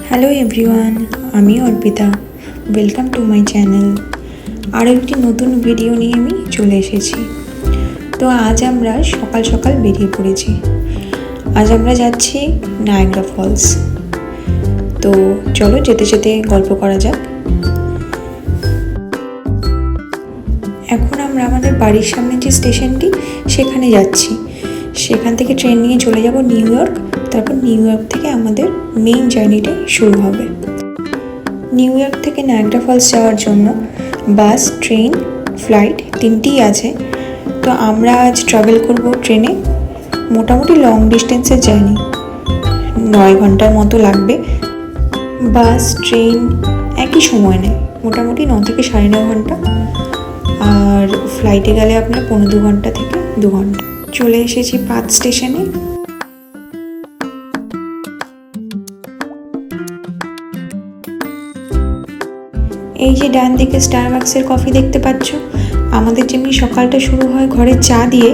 Hello everyone, আমি Arpita. Welcome to my channel. আরও একটি নতুন ভিডিও নিয়ে আমি চলে এসেছি। তো আজ আমরা সকাল সকাল বেরিয়ে পড়েছি। আজ আমরা যাচ্ছি নায়াগ্রা ফলস। তো চলো যেতে যেতে গল্প করা যাক। এখন আমরা আমাদের বাড়ির সামনে যে স্টেশনটি সেখানে যাচ্ছি। সেখান থেকে ট্রেন নিয়ে চলে যাব নিউ ইয়র্ক। তারপর নিউ ইয়র্ক থেকে আমাদের মেইন জার্নিটা শুরু হবে। নিউ ইয়র্ক থেকে নায়াগ্রা ফলস যাওয়ার জন্য বাস, ট্রেন, ফ্লাইট তিনটিই আছে। তো আমরা আজ ট্রাভেল করব ট্রেনে। মোটামুটি লং ডিস্টেন্সের জার্নি, 9 ঘন্টার মতো লাগবে। বাস, ট্রেন একই সময় নেয়, মোটামুটি 9 থেকে 9.5 ঘন্টা। আর ফ্লাইটে গেলে আপনার 15 ঘন্টা থেকে 2 ঘন্টা। চলে এসেছি পার্থ স্টেশনে। এই যে ডান দিকে স্টারবাক্সের কফি দেখতে পাচ্ছ। আমাদের যেমনি সকালটা শুরু হয় ঘরে চা দিয়ে,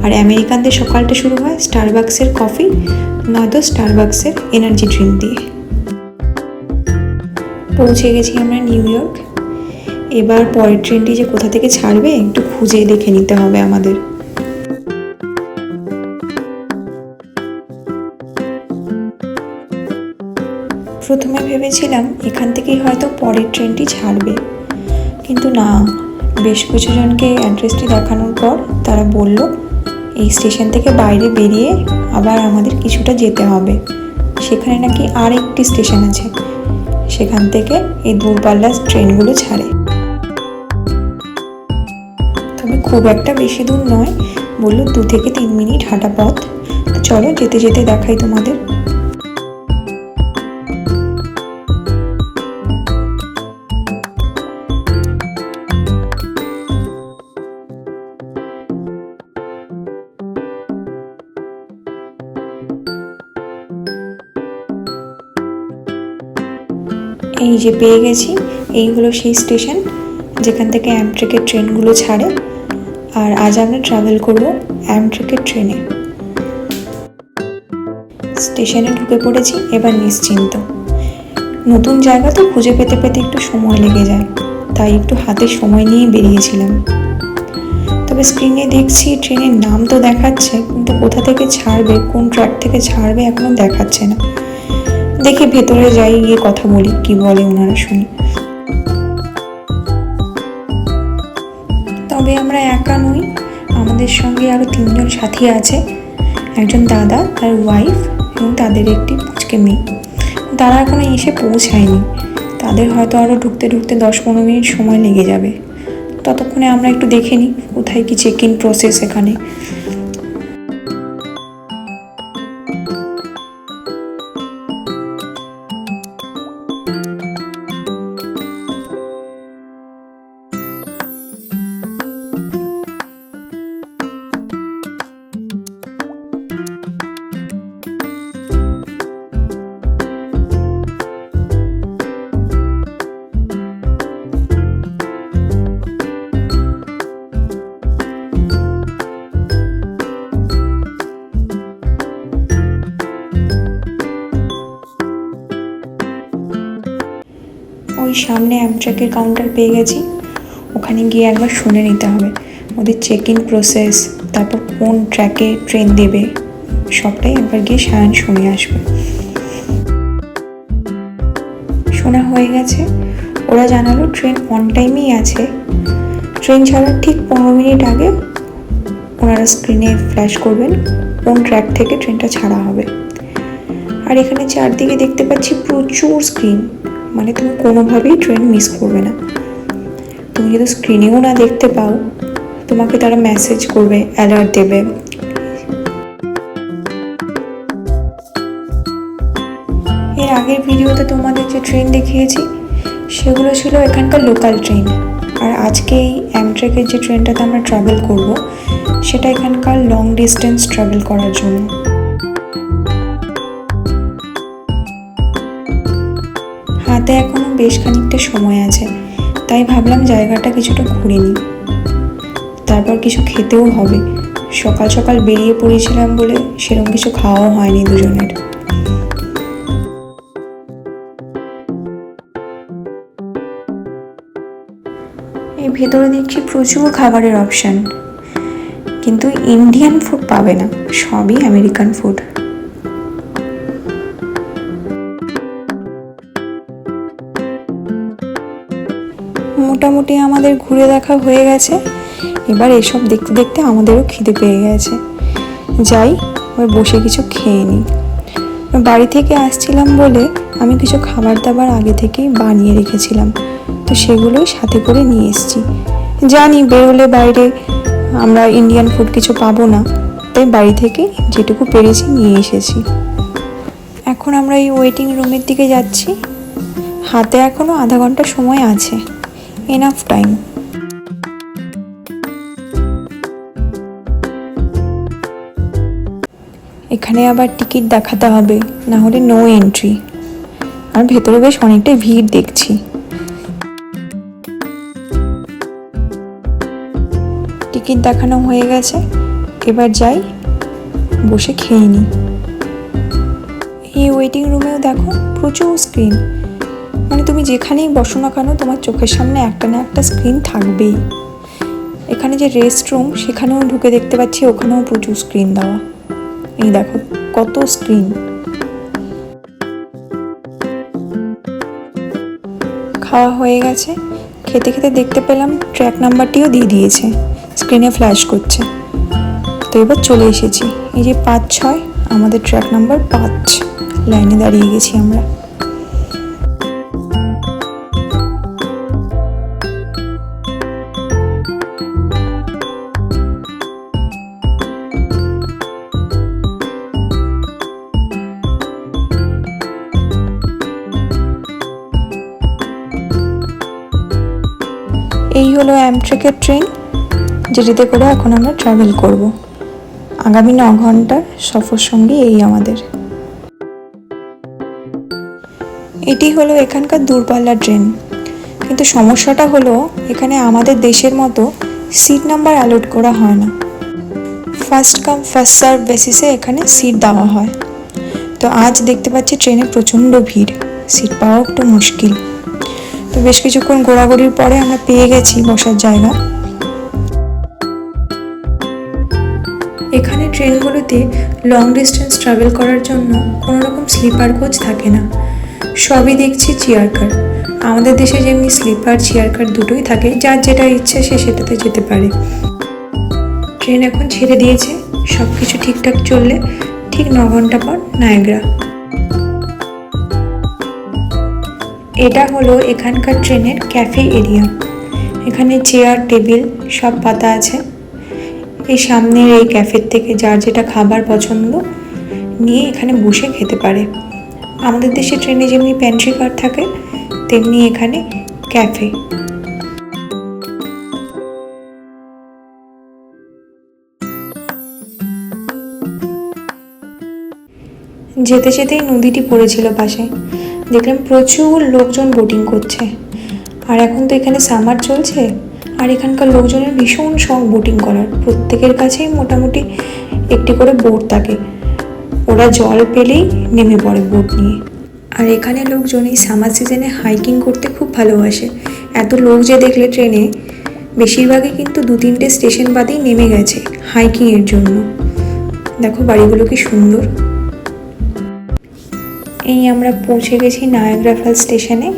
আর আমেরিকানদের সকালটা শুরু হয় স্টারবাক্সের কফি নয়তো স্টারবাক্সের এনার্জি ড্রিঙ্ক দিয়ে। পৌঁছে গেছি আমরা নিউ ইয়র্ক। এবার পরের ট্রেনটি যে কোথা থেকে ছাড়বে একটু খুঁজে দেখে নিতে হবে আমাদের। প্রথমে ভেবেছিলাম এখান থেকেই হয়তো পরের ট্রেনটি ছাড়বে, কিন্তু না, বেশ কিছুজনকে অ্যাড্রেসটি দেখানোর পর তারা বলল এই স্টেশন থেকে বাইরে বেরিয়ে আবার আমাদের কিছুটা যেতে হবে। সেখানে নাকি আর একটি স্টেশন আছে, সেখান থেকে এই দূরপাল্লার ট্রেনগুলো ছাড়ে। তবে খুব একটা বেশি দূর নয়, বললো 2 থেকে 3 মিনিট হাঁটা পথ। তো চলো যেতে যেতে দেখাই তোমাদের। এই যে পেয়ে গেছি, এই হলো সেই স্টেশন যেখান থেকে অ্যামট্রেকের ট্রেনগুলো ছাড়ে। আর আজ আমরা ট্রাভেল করব অ্যামট্রেকের ট্রেনে। স্টেশনে ঢুকে পড়েছি, এবার নিশ্চিন্ত। নতুন জায়গা তো খুঁজে পেতে পেতে একটু সময় লেগে যায়, তাই একটু হাতে সময় নিয়ে বেরিয়েছিলাম। তবে স্ক্রিনে দেখছি ট্রেনের নাম তো দেখাচ্ছে, কিন্তু কোথা থেকে ছাড়বে, কোন ট্র্যাক থেকে ছাড়বে এখনো দেখাচ্ছে না। দেখি ভেতরে যাই, গিয়ে কথা বলি, কি বলে ওনারা শুনি। তবে আমরা একা নই, আমাদের সঙ্গে আরো 3 জন সাথী আছে। একজন দাদা, তার ওয়াইফ এবং তাদের একটি পুচকে মেয়ে। তারা এখনো এসে পৌঁছায়নি, তাদের হয়তো আরো ঢুকতে ঢুকতে 10-15 মিনিট সময় লেগে যাবে। ততক্ষণে আমরা একটু দেখে নিই কোথায় কি চেক ইন প্রসেস এখানে। ওই সামনে অ্যামট্রেকের কাউন্টার পেয়ে গেছি, ওখানে গিয়ে একবার শুনে নিতে হবে ওদের চেক ইন প্রসেস, তারপর কোন ট্র্যাকে ট্রেন দেবে, সবটাই একবার গিয়ে সায়ন শুনে আসবে। শোনা হয়ে গেছে, ওরা জানালো ট্রেন অন টাইমেই আছে। ট্রেন ছাড়ার ঠিক 15 মিনিট আগে ওনারা স্ক্রিনে ফ্ল্যাশ করবেন কোন ট্র্যাক থেকে ট্রেনটা ছাড়া হবে। আর এখানে চারদিকে দেখতে পাচ্ছি প্রচুর স্ক্রিন, মানে তুমি কোনোভাবেই ট্রেন মিস করবে না। তুমি যদি স্ক্রিনেও না দেখতে পাও, তোমাকে তারা মেসেজ করবে, অ্যালার্ট দেবে। এর আগের ভিডিওতে তোমাদের যে ট্রেন দেখিয়েছি সেগুলো ছিল এখানকার লোকাল ট্রেন, আর আজকে এই অ্যামট্রেকের যে ট্রেনটাতে আমরা ট্রাভেল করব সেটা এখানকার লং ডিস্টেন্স ট্রাভেল করার জন্য। হাতে এখনো বেশ খানিকটা সময় আছে, তাই ভাবলাম জায়গাটা কিছুটা ঘুরে নিই। তারপর কিছু খেতেও হবে, সকাল সকাল বেরিয়ে পড়েছিলাম বলে সেরকম কিছু খাওয়াও হয়নি দুজনের। এই ভেতরে দেখছি প্রচুর খাবারের অপশান, কিন্তু ইন্ডিয়ান ফুড পাবে না, সবই আমেরিকান ফুড। মোটামুটি আমাদের ঘুরে দেখা হয়ে গেছে। এবার এসব দেখতে দেখতে আমাদেরও খিদে পেয়ে গেছে। যাই, এবার বসে কিছু খেয়ে নিই। বাড়ি থেকে আসছিলাম বলে আমি কিছু খাবার দাবার আগে থেকেই বানিয়ে রেখেছিলাম, তো সেগুলোই সাথে করে নিয়ে এসেছি। জানি বেরোলে বাইরে আমরা ইন্ডিয়ান ফুড কিছু পাবো না, তাই বাড়ি থেকে যেটুকু পেরেছি নিয়ে এসেছি। এখন আমরা এই ওয়েটিং রুমের দিকে যাচ্ছি। হাতে এখনও আধা ঘন্টা সময় আছে, এনাফ টাইম। এখানে আবার টিকিট দেখাতে হবে, না হলে নো এন্ট্রি। আর ভেতরে বেশ অনেকটাই ভিড় দেখছি। টিকিট দেখানো হয়ে গেছে, এবার যাই, বসে খেয়ে নিই। এই ওয়েটিং রুমেও দেখো প্রচুর স্ক্রিন, মানে তুমি যেখানেই বসো না কেন তোমার চোখের সামনে একটা না একটা স্ক্রিন থাকবেই। এখানে যে রেস্ট রুম সেখানেও ঢুকে দেখতে পাচ্ছি ওখানেও প্রচুর স্ক্রিন দেওয়া। এই দেখো কত স্ক্রিন। খাওয়া হয়ে গেছে, খেতে খেতে দেখতে পেলাম ট্র্যাক নাম্বারটিও দিয়ে দিয়েছে, স্ক্রিনে ফ্ল্যাশ করছে। তো এবার চলে এসেছি, এই যে 5-6 আমাদের ট্র্যাক নাম্বার 5, লাইনে দাঁড়িয়ে গেছি আমরা। এই হলো অ্যামট্রেকের ট্রেন, যেটিতে করে এখন আমরা ট্রাভেল করব। আগামী 9 ঘন্টার সফর সঙ্গী এই আমাদের। এটি হলো এখানকার দূরপাল্লার ট্রেন, কিন্তু সমস্যাটা হলো এখানে আমাদের দেশের মতো সিট নাম্বার অ্যালট করা হয় না। ফার্স্ট কাম ফার্স্ট সার্ভ বেসিসে এখানে সিট দেওয়া হয়। তো আজ দেখতে পাচ্ছি ট্রেনে প্রচণ্ড ভিড়, সিট পাওয়া একটু মুশকিল। তো বেশ কিছুক্ষণ ঘোরাঘুরির পরে আমরা পেয়ে গেছি বসার জায়গা। এখানে ট্রেনগুলোতে লং ডিস্টেন্স ট্রাভেল করার জন্য কোনো রকম স্লিপার কোচ থাকে না, সবই দেখছি চেয়ার কার। আমাদের দেশে যেমনি স্লিপার চেয়ার কার দুটোই থাকে, যার যেটা ইচ্ছে সে সেটাতে যেতে পারে। ট্রেন এখন ছেড়ে দিয়েছে, সব কিছু ঠিকঠাক চললে ঠিক 9 ঘন্টা পর নায়াগ্রা। এটা হলো এখানকার ট্রেনের ক্যাফে এরিয়া। এখানে চেয়ার টেবিল সব পাতা আছে। এই সামনের এই ক্যাফের থেকে যার যেটা খাবার পছন্দ নিয়ে এখানে বসে খেতে পারে। আমাদের দেশে ট্রেনে যেমনি প্যান্ট্রি কার থাকে, তেমনি এখানে ক্যাফে। যেতে যেতেই নদীটি পড়েছিল পাশে, দেখলাম প্রচুর লোকজন বোটিং করছে। আর এখন তো এখানে সামার চলছে, আর এখানকার লোকজনের ভীষণ শখ বোটিং করার। প্রত্যেকের কাছেই মোটামুটি একটি করে বোট থাকে, ওরা জল পেলেই নেমে পড়ে বোট নিয়ে। আর এখানে লোকজন এই সামার সিজনে হাইকিং করতে খুব ভালোবাসে। এত লোক যে দেখলে ট্রেনে, বেশিরভাগই কিন্তু 2-3টে স্টেশন বাদেই নেমে গেছে হাইকিংয়ের জন্য। দেখো বাড়িগুলো কি সুন্দর। এই আমরা পৌঁছে গেছি নায়াগ্রা ফলস স্টেশনে,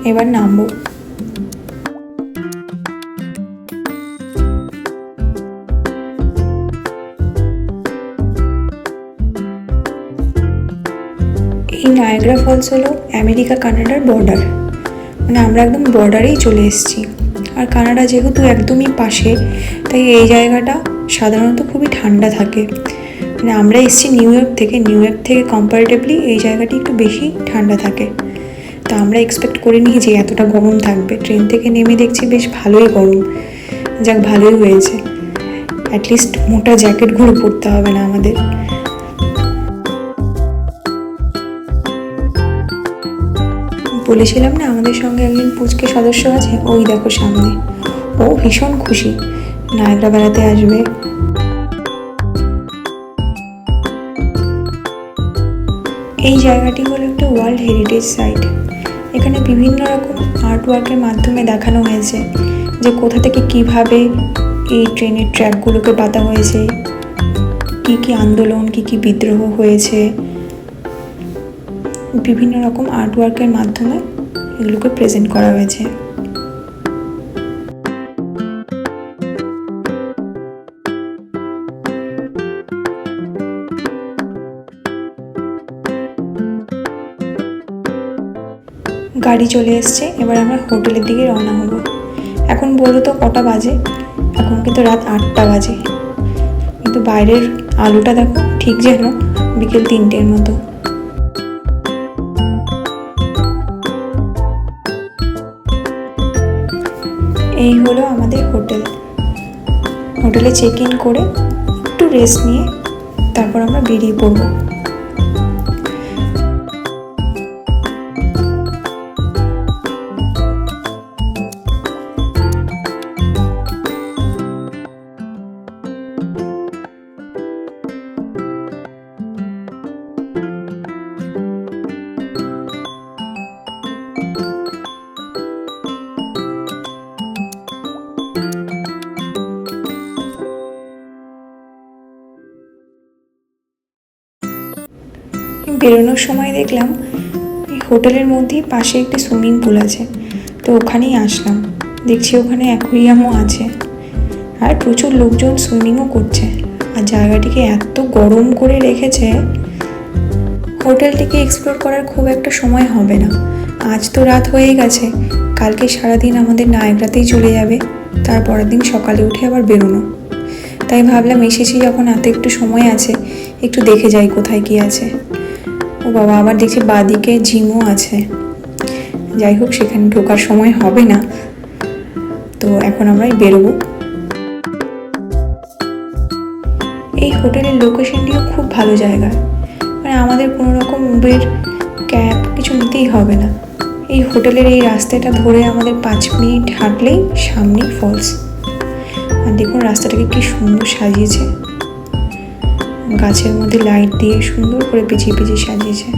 এবার নামবো। এই নায়াগ্রা ফলস হলো আমেরিকা কানাডার বর্ডার, মানে আমরা একদম বর্ডারেই চলে এসেছি। আর কানাডা যেহেতু একদমই পাশে, তাই এই জায়গাটা সাধারণত খুবই ঠান্ডা থাকে। মানে আমরা এসেছি নিউ ইয়র্ক থেকে কম্পারেটিভলি এই জায়গাটি একটু বেশি ঠান্ডা থাকে। তো আমরা এক্সপেক্ট করিনি যে এতটা গরম থাকবে। ট্রেন থেকে নেমে দেখছি বেশ ভালোই গরম, যাক ভালোই হয়েছে, অ্যাটলিস্ট মোটা জ্যাকেটগুলো পরতে হবে না আমাদের। বলেছিলাম না আমাদের সঙ্গে একজন পুচকে সদস্য আছে, ওই দেখো সামনে, ও ভীষণ খুশি নায়াগ্রা বেড়াতে আসবে। এই জায়গাটি হলো একটা ওয়ার্ল্ড হেরিটেজ সাইট। এখানে বিভিন্ন রকম আর্ট ওয়ার্কের মাধ্যমে দেখানো হয়েছে যে কোথা থেকে কিভাবে এই ট্রেনের ট্র্যাকগুলোকে পাতা হয়েছে, কি কি আন্দোলন, কি কি বিদ্রোহ হয়েছে, বিভিন্ন রকম আর্টওয়ার্কের মাধ্যমে এগুলোকে প্রেজেন্ট করা হয়েছে। গাড়ি চলে এসছে, এবার আমরা হোটেলের দিকে রওনা হব। এখন বলো তো কটা বাজে? এখন কিন্তু রাত 8টা বাজে, কিন্তু বাইরের আলোটা দেখো ঠিক যেন বিকেল 3টের মতো। এই হলো আমাদের হোটেল। হোটেলে চেক ইন করে একটু রেস্ট নিয়ে তারপর আমরা বেরিয়ে পড়ব। বেরোনোর সময় দেখলাম এই হোটেলের মধ্যেই পাশে একটি সুইমিং পুল আছে, তো ওখানেই আসলাম। দেখছি ওখানে অ্যাকোয়ারিয়ামও আছে, আর প্রচুর লোকজন সুইমিংও করছে। আর জায়গাটিকে এত গরম করে রেখেছে, হোটেলটিকে এক্সপ্লোর করার খুব একটা সময় হবে না। আজ তো রাত হয়ে গেছে, কালকে সারাদিন আমাদের নায়গ্রাতেই চলে যাবে, তারপরের দিন সকালে উঠে আবার বেরোনো। তাই ভাবলাম এসেছি যখন হাতে একটু সময় আছে, একটু দেখে যাই কোথায় কি আছে। ও বাবা, আবার দেখছি বাদিকে জিমও আছে। যাই হোক, সেখানে ঢোকার সময় হবে না, তো এখন আমরাই বেরোবো। এই হোটেলের লোকেশনটিও খুব ভালো জায়গা, মানে আমাদের কোনো রকম উবের ক্যাব কিছু নিতেই হবে না। এই হোটেলের এই রাস্তাটা ধরে আমাদের 5 মিনিট হাঁটলেই সামনেই ফলস। আর দেখুন রাস্তাটাকে কি সুন্দর সাজিয়েছে, গাছের মধ্যে লাইট দিয়ে সুন্দর করে পিছিয়ে পিছিয়ে সাজিয়েছে।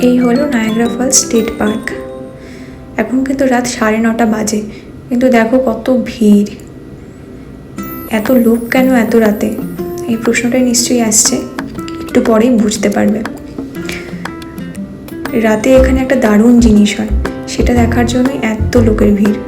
এই হলো নায়াগ্রা ফলস স্টেট পার্ক। এখন কিন্তু রাত 9:30 বাজে, কিন্তু দেখো কত ভিড়, এত লোক কেন এত রাতে? এই প্রশ্নটাই নিশ্চয়ই আসছে, একটু পরেই বুঝতে পারবে। রাতে এখানে একটা দারুণ জিনিস হয়, সেটা দেখার জন্যই এত লোকের ভিড়।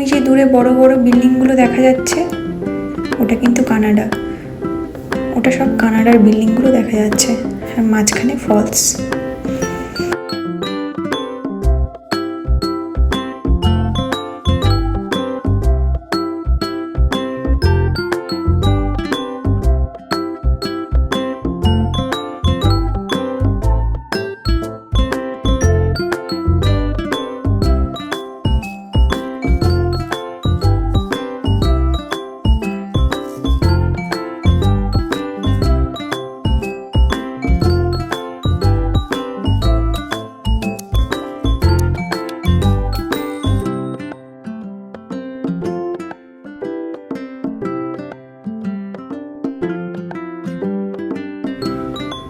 ওই যে দূরে বড় বড় বিল্ডিংগুলো দেখা যাচ্ছে, ওটা কিন্তু কানাডা। ওটা সব কানাডার বিল্ডিংগুলো দেখা যাচ্ছে, আর মাঝখানে ফলস।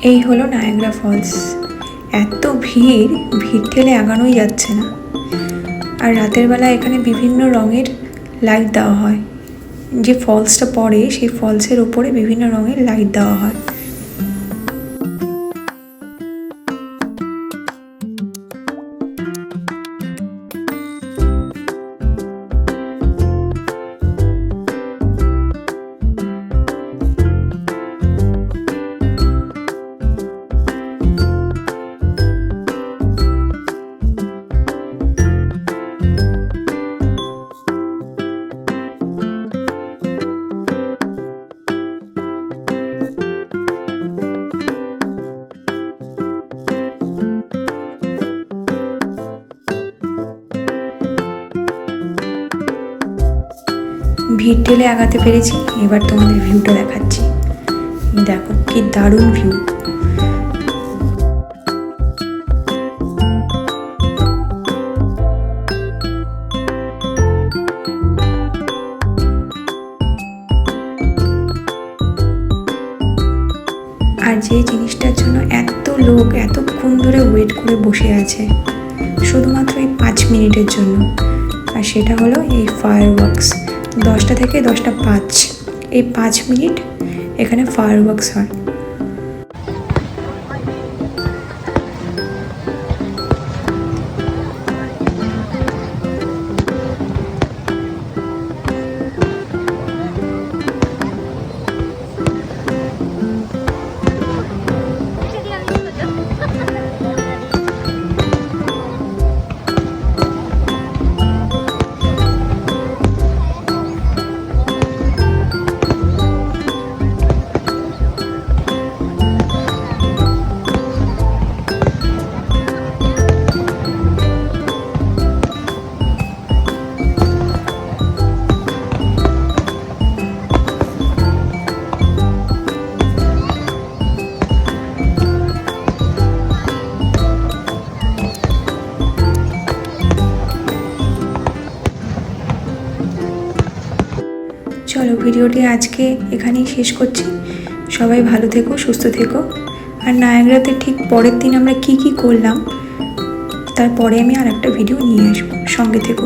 এই হলো নায়াগ্রা ফলস। এত ভিড় ঠেলে আগানোই যাচ্ছে না। আর রাতের বেলা এখানে বিভিন্ন রঙের লাইট দেওয়া হয়। যে ফলসটা পড়ে সেই ফলসের ওপরে বিভিন্ন রঙের লাইট দেওয়া হয়। ভিড় ঠেলে আগাতে পেরেছি। এবার তোমাদের ভিউটা দেখাচ্ছি। দেখো কি দারুণ ভিউ। আর যে জিনিসটার জন্য এত লোক এতক্ষণ ধরে ওয়েট করে বসে আছে, শুধুমাত্র এই 5 মিনিটের জন্য, আর সেটা হলো এই ফায়ারওয়ার্কস। 10টা থেকে 10টা 5, এই 5 মিনিট এখানে ফায়ারওয়ার্কস হয়। চলো ভিডিওটি আজকে এখানেই শেষ করছি। সবাই ভালো থেকো, সুস্থ থেকো। আর নায়াগ্রাতে ঠিক পরের দিন আমরা কি করলাম তারপরে আমি আর একটা ভিডিও নিয়ে আসবো। সঙ্গে থেকো।